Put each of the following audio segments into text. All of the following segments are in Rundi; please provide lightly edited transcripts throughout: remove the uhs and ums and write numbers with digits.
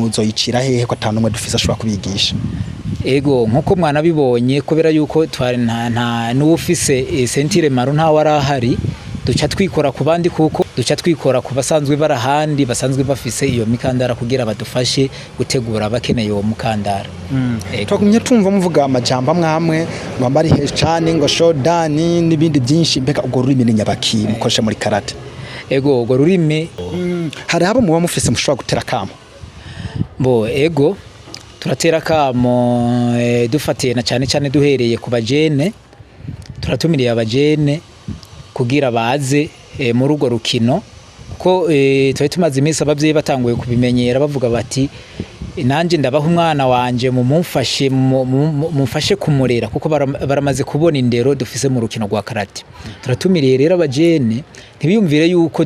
muzoyicira hehe ko atanumwe dufise ashobora kubigisha? Ego nkuko mwana bibonye kubera yuko twari nta n'ufise sentire maro nta warahari duca twikora ku bandi kuko duca twikora ku basanzwe barahandi basanzwe bafise iyo mikandara kugira badufashe gutegura abakeneye uwo mukandara. Twakumye tumva muvuga amajambo amwe bambari hecane ngo Shotokani n'ibindi byinshi mbega ubwo rurimi ni nyabaki mukoresha muri karate? Ego ubwo rurimi hari abo muba mufise mushobora gutera kamo? Ego turatera kamo dufatiye na cyane duhereye ku bajene, turatumiriye abajene kugira baze muri urwo rukino ko twari tumaze iminsi abavyeyi batanguye kubimenyera bavuga bati nanje ndabaha umwana wanje mumfashe kumurera kuko baramaze kubona indero dufise mu rukino rwa karate. Turatumiriye rero abajene ntibiyumvire yuko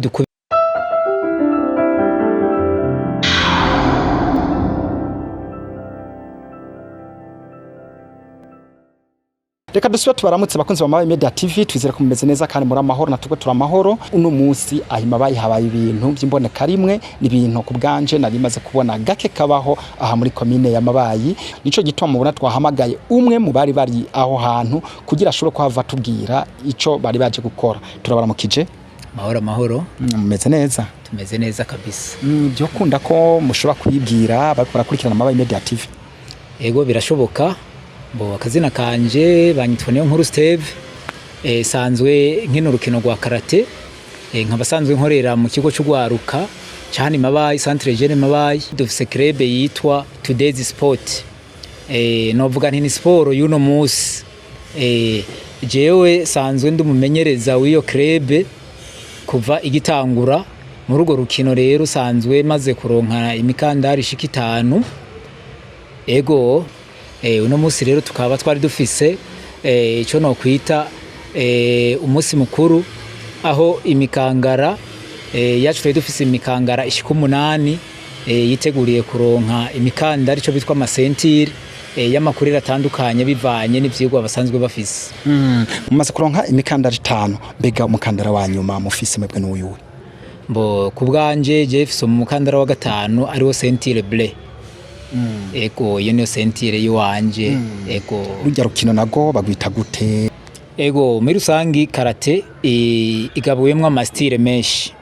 Reka dusubire tubaramutse bakunzi ba Mabaye Media TV, twizere ko mumeze neza kandi muri amahoro natubwo turamahoro. Uno munsi ahimabaye habaye ibintu by'imboneka rimwe n'ibintu ku bwanje narimaze kubona gake kabaho aha muri commune ya Mabayi. Nico gituma mubona twahamagaye umwe mu bari aho hantu kugira ashobore kuhava tubwira ico bari baje gukora. Turabaramukije. Mahoro. Mumeze neza? Tumeze neza kabisa. Byo kunda ko mushobora kuyibwira bakora kurikirana Mabaye Media TV? Ego birashoboka. Akazina kanje banyitwa niyo nkuru Steve, sanzwe nkino rukino rwa karate, nkabasanzwe nkorera mu kigo cy'ugwaruka cyane Mabayi Centre Jeune Mabayi. Dufise club yitwa Today's Sport, novuga nti ni sport y'uno munsi. Jewe sanzwe ndumumenyereza w'iyo club kuva igitangura muri urwo rukino. Rero sanzwe maze kuronka imikandari ishika 5. Ego uno munsi rero tukaba twari dufise ico no kwita umunsi mukuru aho imikangara yacu twari dufise imikangara ishika 8 yiteguriye kuronka imikandara ico bitwa amasentire y'amakurira atandukanye bivanye n'ivyigwa basanzwe bafise. Mumaze kuronka imikandara 5, mbega umukandara wa nyuma mufise mwebwe n'uyuwe? Ku bwanje Jefferson umukandara wa 5 ariwo sentire bleu. Ego iyo niyo sentire yiwanje. Ego rujya rukino nago bagwita gute? Ego muri rusangi karate igabuyemwe amastire menshi.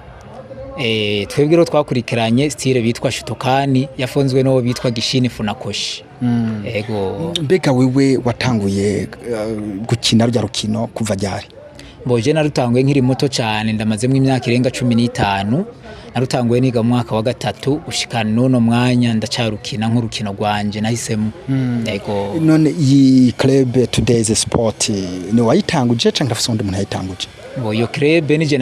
Twebwe rero twakurikiranye stile bitwa Shotokani yafonzwe no bitwa Gishini Funakoshi. Ego mbega wewe watanguye gukina rujya rukino kuva ryari? Je narutanguye nkiri muto cyane, ndamazemo imyaka irenga 15. Narutanguye niga mu mwaka wa 3 ushikana n'uno mwanya ndacarukina nk'urukino rwanje nahisemo. Ego none iyi club Today's Sport ni wayitanguje cyangwa afise undi muntu yayitanguje? Iyo club nije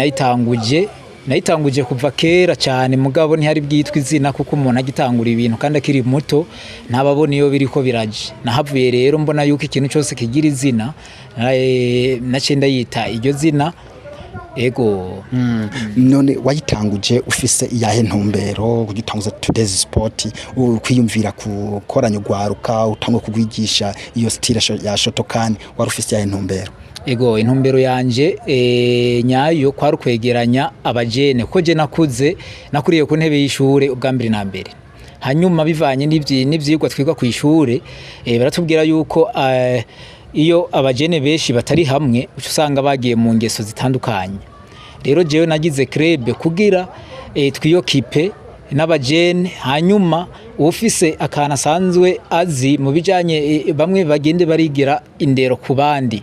nayitanguje kuva kera cyane, mugabo ntihari bwitwa izina kuko umuntu agitangura ibintu kandi akiri muto ntababona iyo biriko biraje. Nahavuye rero mbona yuko ikintu cyose kigira izina nacenda yita iryo zina. Ego none wayitanguje ufise iyahe ntumbero kugitanguza Today's Sport, kwiyumvira kukoranya ugwaruka utangwe kugwigisha iyo style ya Shotokani, wari ufise iyahe ntumbero? Ego intumbero yanje nyayo kwari kwegeranya abajene kuko je nakuriye ku ntebe y'ishure ubwambere na mbere. Hanyuma bivanye n'ivyigwa twiga ku ishure baratubwira yuko iyo abajene benshi batari hamwe usanga bagiye mu ngeso zitandukanye. Rero jewe nagize club kugira twiyokipe n'abajene, hanyuma ufise akana asanzwe azi mu bijanye bamwe bagende barigira indero ku bandi.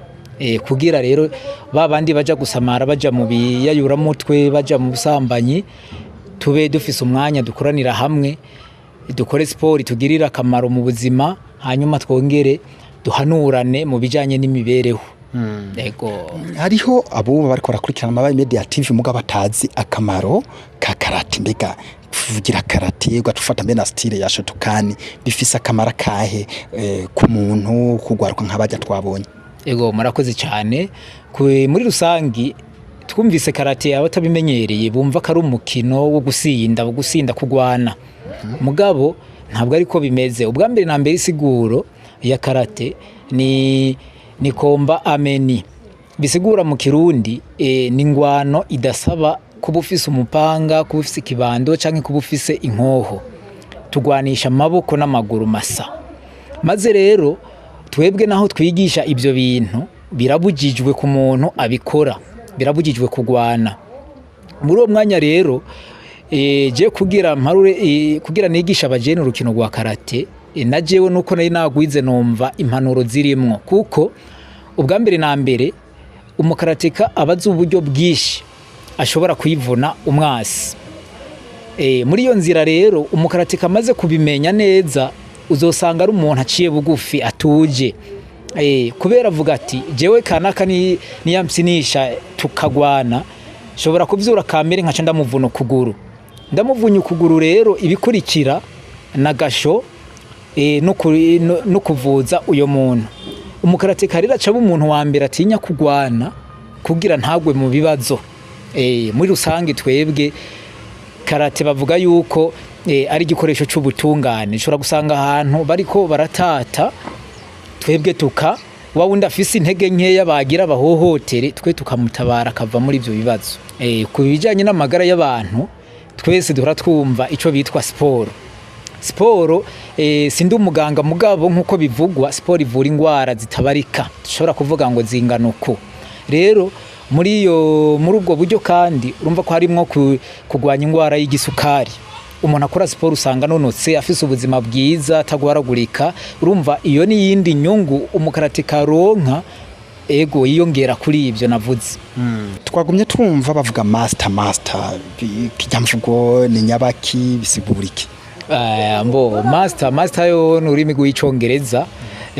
Kugira rero babandi baja gusamara baja mu biyayura mutwe baja mu busambanyi, tube dufise umwanya dukoranira hamwe dukore sport tugirira akamaro mu buzima, hanyuma twongere duhanurane mu bijanye n'imibereho. Ego hariho abo bariko barakurikirana Mabaye Media TV mugabo batazi akamaro ka karate, mbega kuvugira karate gatufata mbena style ya Shotokani bifise akamaro kahe ku muntu kugwaruka nk'abajya twabonye? Ego murakoze cyane. Muri rusangi twumvise karate abatabimenyereye bumva ko ari umukino wo gusinda kugwana. Mugabo ntabwo ariko bimeze. Ubwambere na mbere isiguro ya karate ni komba ameni. Bisigura mu Kirundi ni ngwano idasaba kuba ufise umupanga, kuba ufise ikibando canke kuba ufise inkoho. tugwanisha amaboko n'amaguru masa. Maze rero twebwe naho twigisha ibyo bintu birabujijwe ku muntu abikora, birabujijwe kugwana. Muri uwo mwanya rero je kugira nigisha abajene urukino rwa karate, na jewe nuko nari nagwize numva impanuro zirimwo, kuko ubwa mbere na mbere umukarateka abaza uburyo bwishi ashobora kwivuna umwasi. Muri iyo nzira rero umukarateka amaze kubimenya neza, uzosanga ari umuntu aciye bugufi atuje, kubera avuga ati jewe kanaka niyamsinisha tukagwana, shobora kuvyura kamere nkaca ndamuvuna ukuguru. Ndamuvunye ukuguru rero ibikurikira nagasho no kuvuza uyo muntu. Umukarateka rero acaba umuntu wa mbere atinya kugwana kugira ntagwe mu bibazo. Muri rusange twebwe karate bavuga yuko ari igikoresho c'ubutungane. Ushobora gusanga ahantu bariko baratata, twebwe wa wundi afise intege nkeya bagira bahohotere, twe tukamutabara akava muri ivyo bibazo. Ku bijanye n'amagara y'abantu, twese duhora twumva ico bitwa siporo. Siporo sindi umuganga mugabo nkuko bivugwa, siporo ivura ingwara zitabarika, dushobora kuvuga ngo zingana uko. Rero muri ubwo buryo kandi urumva ko harimwo kugwanya ingwara y'igisukari. Umuntu akora siporo usanga nonotse, afise ubuzima bwiza, atagwaragurika. Urumva iyo ni yindi nyungu umukarateka ronka yiyongera kuri ibyo navuze. Twagumye twumva bavuga master kijamvugo ni nyabaki bisiguriki? Master yo n'ururimi rw'icongereza,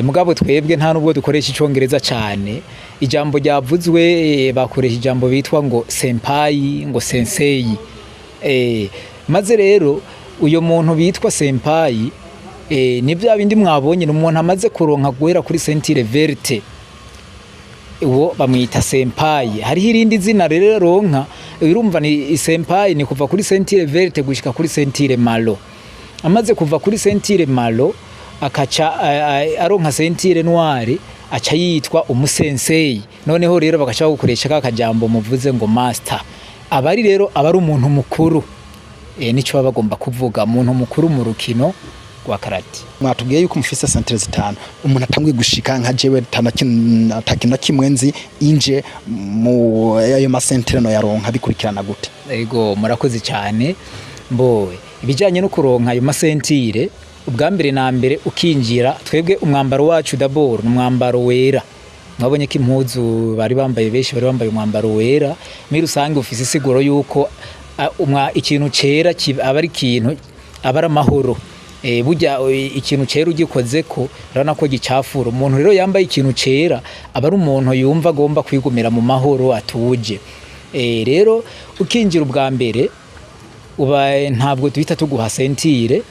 mugabo twebwe nta nubwo dukoresha icongereza cyane. Ijambo ryavuzwe bakoresha ijambo bitwa ngo senpai, ngo sensei. Maze rero uyo muntu bitwa senpai ni bya bindi mwabonye, n'umuntu amaze kuronka guhera kuri sentire verte, uwo bamwita senpai. Hariho irindi zina rero ronka, urumva ni senpai ni kuva kuri sentire verte gushika kuri sentire malo. Amaze kuva kuri sentire malo akaca aronka sentire noire, aca yitwa umusensei. Noneho rero bagaca gukoresha kakajambo muvuze ngo master. Abari rero abari umuntu mukuru, nico baba bagomba kuvuga, umuntu mukuru mu rukino rwa karate. Mwatubwiye yuko mufise sentire zitanu, umuntu atangwe gushika nka jewe atakina kimwe nzi inje mu ayo masentire no yaronka bikurikirana gute? Ego murakoze cyane. Ibijanye no kuronka ayo masentire, ubwa mbere na mbere ukinjira, twebwe umwambaro wacu d'abord n'umwambaro wera. Mwabonye ko impuzu bari bambaye benshi bari bambaye umwambaro wera. Muri rusange ufise isiguro yuko ikintu cera aba ari ikintu aba ari amahoro. Burya ikintu cera ugikoze ko urabona ko gicafura. Umuntu rero yambaye ikintu cera aba ari umuntu yumva agomba kwigumira mu mahoro atuje. Rero ukinjira ubwa mbere ntabwo duhita tuguha sentire,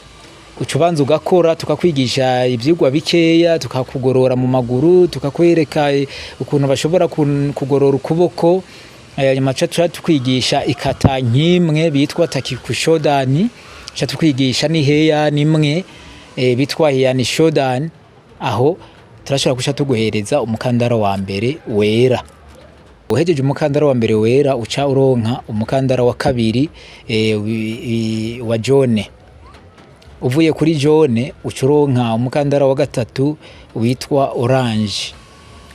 ucubanza ugakora, tukakwigisha ivyigwa bikeya, tukakugorora mu maguru, tukakwereka ukuntu bashobora kugorora ukuboko. Nyuma cha tukwigisha ikata nkimwe bitwa takikushodani, cha tukwigisha ni heya nimwe bitwa heya ni shodani. Aho turashobora kusha tuguhereza umukandara wa mbere wera. Uhejeje umukandara wa mbere wera, uca uronka umukandara wa kabiri wa jone. Uvuye kuri jone ucuronka umukandara wa gatatu witwa orange.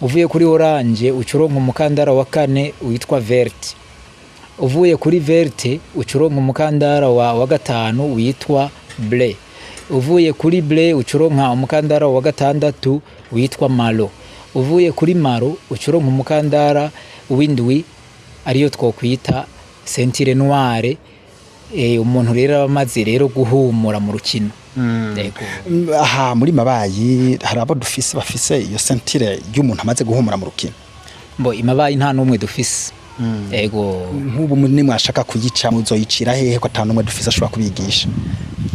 Uvuye kuri orange ucuronka umukandara wa kane witwa verte. Uvuye kuri verte ucuronka umukandara wa gatanu witwa bleu. Uvuye kuri bleu ucuronka umukandara wa gatandatu witwa malo. Uvuye kuri malo ucuronka umukandara w'indwi ariyo twokwita sentire noire. Umuntu rero amaze rero guhumura mu rukino. Aha muri Mabayi hari abo dufise bafise iyo sentire y'umuntu amaze guhumura mu rukino? Imabayi nta numwe dufise. Ego nk'ubu munini mwashaka kuyica muzoyicira hehe ko atanumwe dufise ashobora kubigisha?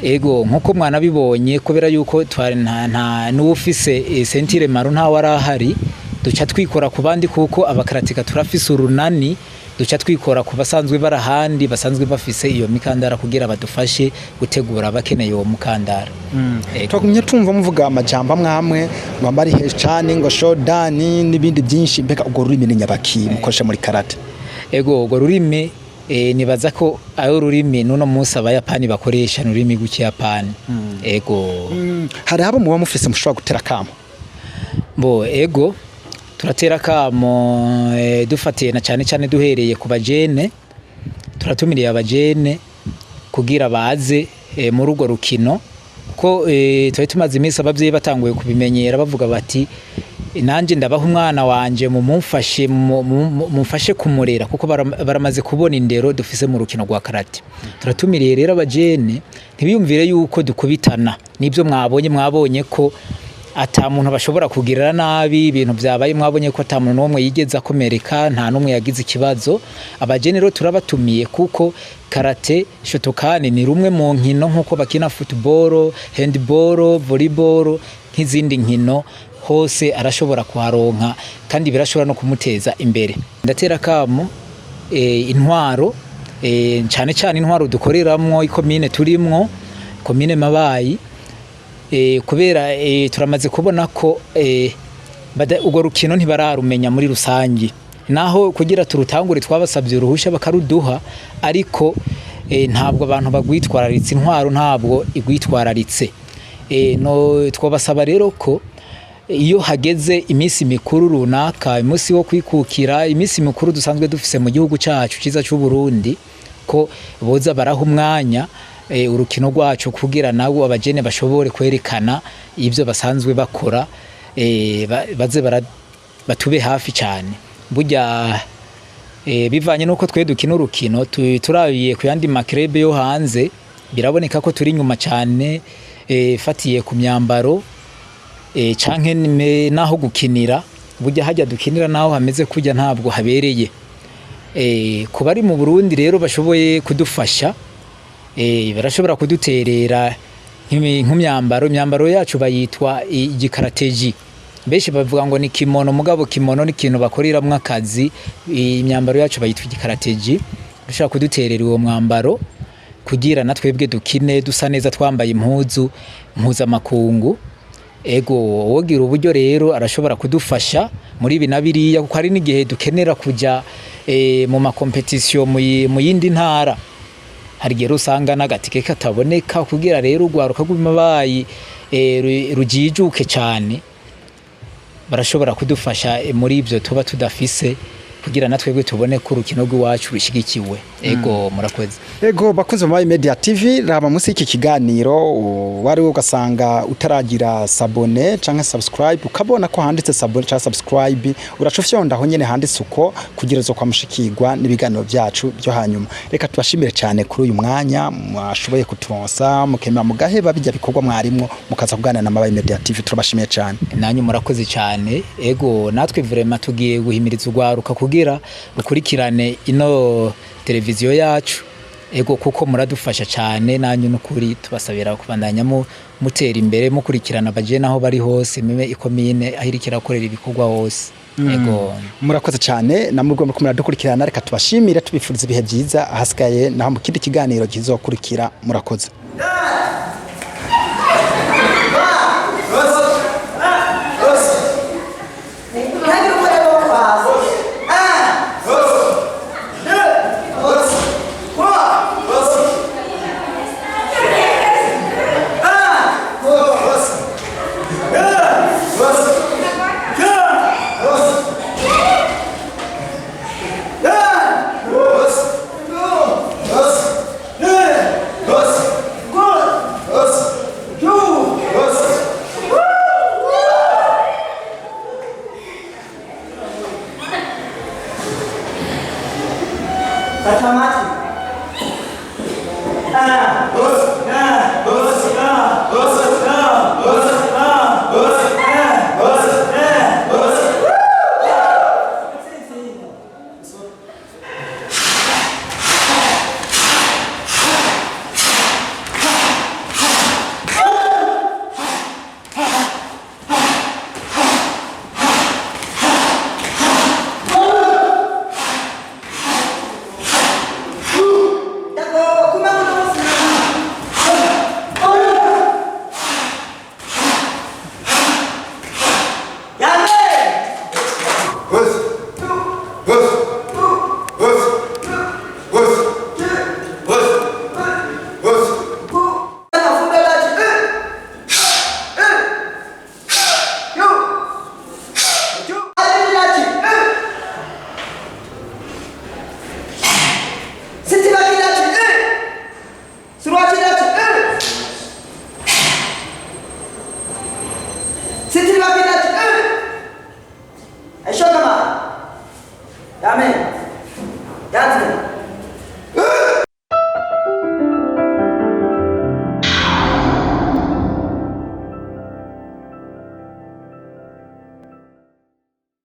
Ego nkuko mwana bibonye kubera yuko twari nta n'ufise sentire maro nta warahari, duca twikora ku bandi kuko abakaratika turafise urunani, duca twikora ku basanzwe barahandi basanzwe bafise iyo mikandara kugira badufashe gutegura abakeneye uwo mukandara. Twagumye tumva muvuga amajambo amwamwe mwambari hecane ngo shodani n'ibindi byinshi, mbega ubwo rurimi ni nyabaki mukoresha muri karate? Ego ubwo rurimi nibaza ko ayo rurimi nuno munsi abayapani bakoresha n'ururimi rw'ikiyapani. Ego hari abo muba mufise mushobora gutera kamo? Bo ego turatera kamo dufatiye na cyane duhereye ku bajene, turatumiriye abajene kugira baze muri urwo rukino ko twari tumaze iminsi abavyeyi batanguye kubimenyera bavuga bati nanje ndabaha umwana wanje mumfashe kumurera kuko baramaze kubona indero dufise mu rukino rwa karate. Turatumiriye rero abajene ntibiyumvire yuko dukubitana, nibyo mwabonye ko ata muntu bashobora kugirira nabi, ibintu byabaye mwabonye ko ata muntu n'umwe yigeze akomereka, nta n'umwe yagize ikibazo. Abajene rero turabatumiye kuko karate Shotokani ni rumwe mu nkino nkuko bakina football, handball, volleyball nk'izindi nkino hose arashobora kuharonka kandi birashobora no kumuteza imbere. Ndatera kamo intwaro cyane intwaro dukoreramwo ikomine turimwo komine Mabayi kubera turamaze kubona ko urwo rukino ntibararumenya muri rusangi, naho kugira turutangure twabasabye uruhusha bakaruduha, ariko ntabwo abantu bagwitwararitse, intwaro ntabwo igwitwararitse. No twabasaba rero ko iyo hageze iminsi mikuru runaka, umunsi wo kwikukira, iminsi mikuru dusanzwe dufise mu gihugu cyacu cyiza cy'u Burundi, ko boza baraha umwanya urukino rwacu kugira nabo abajene bashobore kwerekana ibyo basanzwe bakora, baze batube hafi cyane. Burya bivanye nuko twe dukina urukino turabiye ku yandi makrebe yo hanze, biraboneka ko turi nyuma cyane fatiye ku myambaro canke naho gukinira. Burya hajya dukinira naho hameze kujya ntabwo habereye. Kuba ari mu Burundi rero bashoboye kudufasha, barashobora kuduterera imyambaro yacu bayitwa igikarateji. Benshi bavuga ngo ni kimono, mugabo kimono ni ikintu bakoriramwo akazi. Imyambaro yacu bayitwa igikarateji, bashobora kuduterera uwo mwambaro kugira natwebwe dukine dusa neza twambaye impuzu mpuzamakungu. Ego wogira uburyo rero arashobora kudufasha muri ibi nabiriya, kuko hari n'igihe dukenera kuja mu makompetisiyo mu yindi ntara, hari igihe usanga n'agatike kataboneka, kugira rero urwaruka rw'Amabayi rujijuke cyane, barashobora kudufasha muri ibyo tuba tudafise kugira natwebwe tubone ko urukino rw'iwacu rushigikiwe. Ego murakoze. Ego bakunze Mabayi Media TV, raba munsi y'iki kiganiro wari ugasanga utaragira sabone canke subscribe, ukabona ko handitse sabone canke subscribe, uracufyonda aho nyene handitse uko kugira zo kwamushikirwa n'ibiganiro byacu byo hanyuma. Reka tubashimire cyane kuri uyu mwanya mwashoboye kuturonsa, mukemera mugaheba bijya bikorwa mwarimwo mukaza kuganira na Mabayi Media TV. Turabashimiye cyane. Nanyu murakoze cyane. Ego natwe vraiment tugiye guhimiriza urwaruka kugira rukurikirane ino televiziyo yacu. Ego kuko muradufasha cyane, nanyu n'ukuri tubasabira kubandanya mutera imbere mukurikirana abajene aho bari hose, meme ikomine ahirikira korera ibikorwa hose. Ego murakoze cyane, namubwo muko muradukurikirana. Reka tubashimire tubifuriza ibihe byiza ahasigaye naho mu kindi kiganiro kizokurikira. Murakoze. Good. sitiri